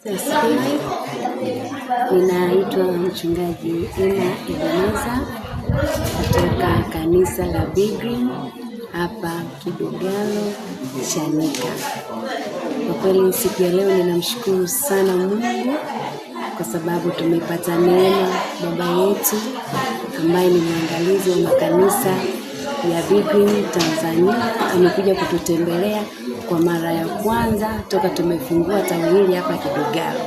Asifiwe. Ninaitwa mchungaji Ina Ebeneza kutoka kanisa la Big Green hapa Kidugalo Chanika. Kwa kweli siku ya leo ninamshukuru sana Mungu kwa sababu tumepata neema. Baba yetu ambaye ni mwangalizi wa makanisa ya Big Green Tanzania amekuja kututembelea kwa mara ya kwanza toka tumefungua tawi hili hapa Kidugalo.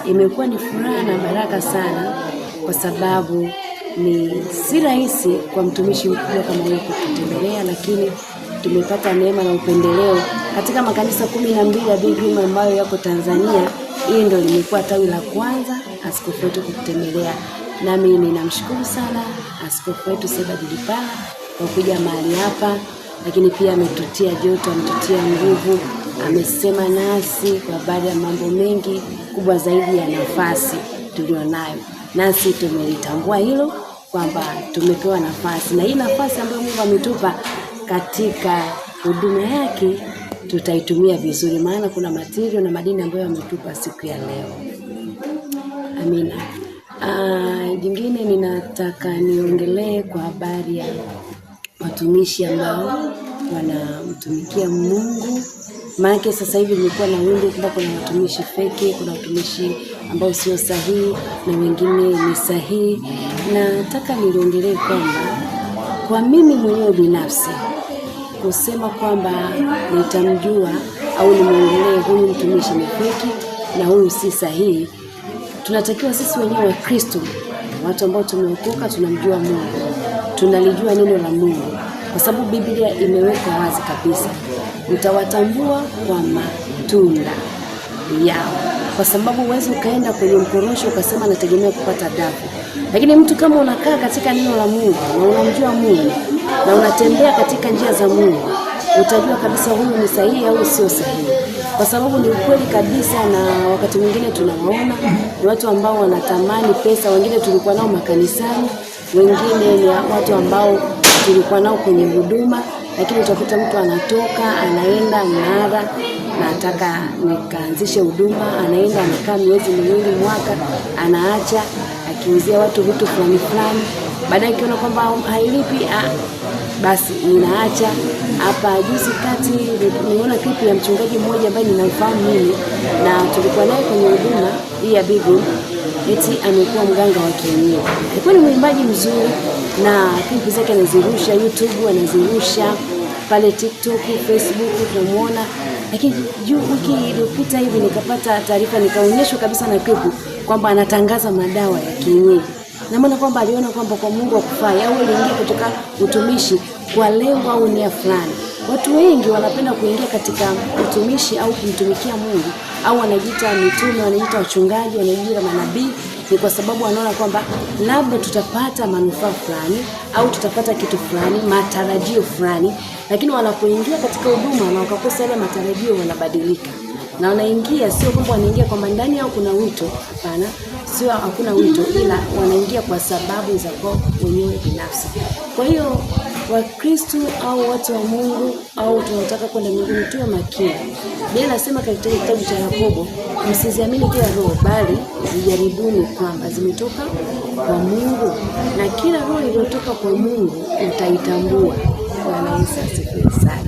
Imekuwa ni furaha na baraka sana kwa sababu ni si rahisi kwa mtumishi mkubwa kama huyu kututembelea, lakini tumepata neema na upendeleo katika makanisa 12 ya Big Green ambayo yako Tanzania. Hii ndio limekuwa tawi la kwanza askofu wetu kutembelea. Nami ninamshukuru sana askofu wetu Seba Dilipala kwa kuja mahali hapa, lakini pia ametutia joto, ametutia nguvu, amesema nasi kwa baadhi ya mambo mengi kubwa zaidi ya nafasi tulionayo. Nasi tumelitambua hilo kwamba tumepewa nafasi, na hii nafasi ambayo Mungu ametupa katika huduma yake tutaitumia vizuri, maana kuna material na madini ambayo ametupa siku ya leo. Amina. Jingine ninataka niongelee kwa habari ya watumishi ambao wanamtumikia Mungu. Maana sasa hivi nimekuwa na wingi kwamba kuna watumishi feki, kuna watumishi ambao sio sahihi na wengine ni sahihi. Nataka niongelee kwamba kwa mimi mwenyewe binafsi kusema kwamba nitamjua au nimwongelee huyu mtumishi ni feki na huyu si sahihi, tunatakiwa sisi wenyewe wa Kristo, watu ambao tumeokoka, tunamjua Mungu, tunalijua neno la Mungu, kwa sababu Biblia imeweka wazi kabisa, utawatambua kwa matunda yao. Kwa sababu huwezi ukaenda kwenye mkorosho ukasema nategemea kupata dafu. Lakini mtu kama unakaa katika neno la Mungu na unamjua Mungu na unatembea katika njia za Mungu, utajua kabisa huyu ni sahihi au sio sahihi. Kwa sababu ni ukweli kabisa, na wakati mwingine tunawaona ni watu ambao wanatamani pesa. Wengine tulikuwa nao makanisani, wengine ni watu ambao tulikuwa nao kwenye huduma, lakini utakuta mtu anatoka anaenda mnara na nataka nikaanzishe huduma, anaenda anakaa miezi miwili, mwaka, anaacha akiuzia watu vitu fulani fulani. Baadaye kiona kwamba hailipi, basi ninaacha. Hapa juzi kati nimeona clip ya mchungaji mmoja ambaye ninamfahamu mimi na tulikuwa naye kwenye huduma hii ya Big Green, eti amekuwa mganga wa kienyeji. Alikuwa ni mwimbaji mzuri na clip zake anazirusha YouTube, anazirusha pale TikTok, Facebook, tunamuona. Lakini wiki iliyopita hivi nikapata taarifa, nikaonyeshwa kabisa na clip kwamba anatangaza madawa ya kienyeji. Na maana kwamba aliona kwamba kwa Mungu akufai au aliingia kutoka utumishi kwa lengo au nia fulani. Watu wengi wanapenda kuingia katika utumishi au kumtumikia Mungu, au wanajiita mitume, wanajiita wachungaji, wanajiita manabii, ni kwa sababu wanaona kwamba labda tutapata manufaa fulani au tutapata kitu fulani, matarajio fulani. Lakini wanapoingia katika huduma na wakakosa yale matarajio, wanabadilika. Na wanaingia sio kwamba wanaingia kwamba ndani yao kuna wito, hapana, sio hakuna wito, ila wanaingia kwa sababu za kwao wenyewe binafsi. Kwa hiyo Wakristo au watu wa Mungu au tunataka kwenda mbinguni, tuwe makini. Biblia inasema katika kitabu cha Yakobo, msiziamini kila roho, bali zijaribuni kwamba zimetoka kwa Mungu, na kila roho iliyotoka kwa Mungu utaitambua. Bwana Yesu asifiwe sana.